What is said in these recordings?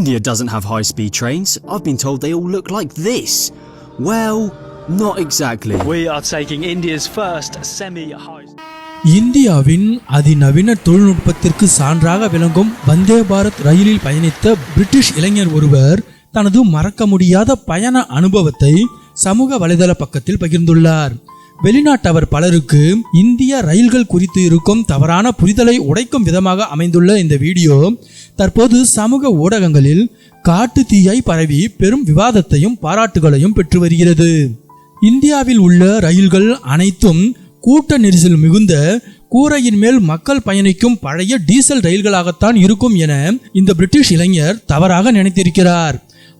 India doesn't have high-speed trains. I've been told they all look like this. Well, not exactly. We are taking India's first semi-high. இந்தியாவின் அதிநவீன தொழில்நுட்பத்திற்கு சான்றாக விளங்கும் வந்தே பாரத் ரயிலில் பயணித்த British இளைஞர் ஒருவர் தனது மறக்க முடியாத பயண அனுபவத்தை சமூக வலைதள பக்கத்தில் பகிர்ந்துள்ளார். வெளிநாட்டவர் பலருக்கு இந்திய ரயில்கள் குறித்து இருக்கும் தவறான புரிதலை உடைக்கும் விதமாக அமைந்துள்ள இந்த வீடியோ தற்போது சமூக ஊடகங்களில் காட்டு தீயாய் பரவி பெரும் விவாதத்தையும் பாராட்டுகளையும் பெற்று வருகிறது. இந்தியாவில் உள்ள ரயில்கள் அனைத்தும் கூட்ட நெரிசல் மிகுந்த கூரையின் மேல் மக்கள் பயணிக்கும் பழைய டீசல் ரயில்களாகத்தான் இருக்கும் என இந்த பிரிட்டிஷ் இளைஞர் தவறாக நினைத்திருக்கிறார்.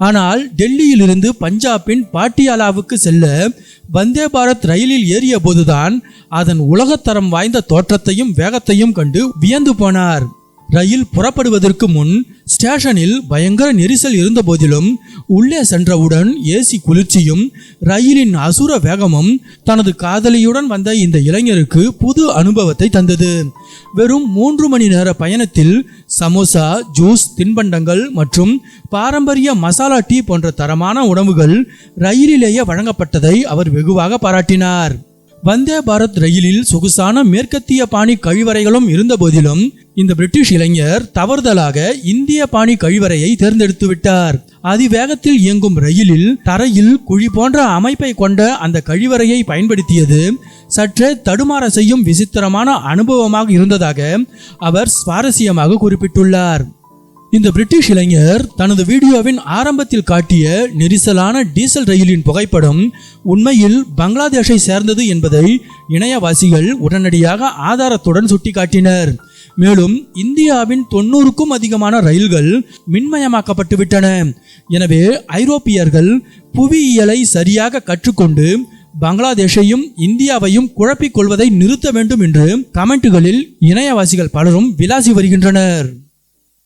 ஆனால் டெல்லியிலிருந்து பஞ்சாபின் பாட்டியாலாவுக்கு செல்ல வந்தே பாரத் ரயிலில் ஏறிய போதுதான் அதன் உலகத்தரம் வாய்ந்த தோற்றத்தையும் வேகத்தையும் கண்டு வியந்து போனார். ரயில் புறப்படுவதற்கு முன் ஸ்டேஷனில் பயங்கர நெரிசல் இருந்த போதிலும் உள்ளே சென்றவுடன் ஏசி குளிர்ச்சியும் ரயிலின் அசுர வேகமும் தனது காதலியுடன் வந்த இந்த இளைஞருக்கு புது அனுபவத்தை தந்தது. வெறும் 3 மணி நேர பயணத்தில் சமோசா, ஜூஸ், தின்பண்டங்கள் மற்றும் பாரம்பரிய மசாலா டீ போன்ற தரமான உணவுகள் ரயிலிலேயே வழங்கப்பட்டதை அவர் வெகுவாக பாராட்டினார். வந்தே பாரத் ரயிலில் சொகுசான மேற்கத்திய பாணி கழிவறைகளும் இருந்த போதிலும் இந்த பிரிட்டிஷ் இளைஞர் தவறுதலாக இந்திய பாணி கழிவறையை தேர்ந்தெடுத்து விட்டார். அதிவேகத்தில் இயங்கும் ரயிலில் தரையில் குழி போன்ற அமைப்பை கொண்ட அந்த கழிவறையை பயன்படுத்தியது சற்றே தடுமாற செய்யும் விசித்திரமான அனுபவமாக இருந்ததாக அவர் சுவாரஸ்யமாக குறிப்பிட்டுள்ளார். இந்த பிரிட்டிஷ் இளைஞர் தனது வீடியோவின் ஆரம்பத்தில் காட்டிய நெரிசலான டீசல் ரயிலின் புகைப்படம் உண்மையில் பங்களாதேஷை சேர்ந்தது என்பதை இணையவாசிகள் உடனடியாக ஆதாரத்துடன் சுட்டிக்காட்டினர். மேலும் இந்தியாவின் 90க்கும் அதிகமான ரயில்கள் மின்மயமாக்கப்பட்டுவிட்டன. எனவே ஐரோப்பியர்கள் புவியியலை சரியாக கற்றுக்கொண்டு பங்களாதேஷையும் இந்தியாவையும் குழப்பிக் கொள்வதை நிறுத்த வேண்டும் என்று கமெண்ட்டுகளில் இணையவாசிகள் பலரும் விளாசி வருகின்றனர்.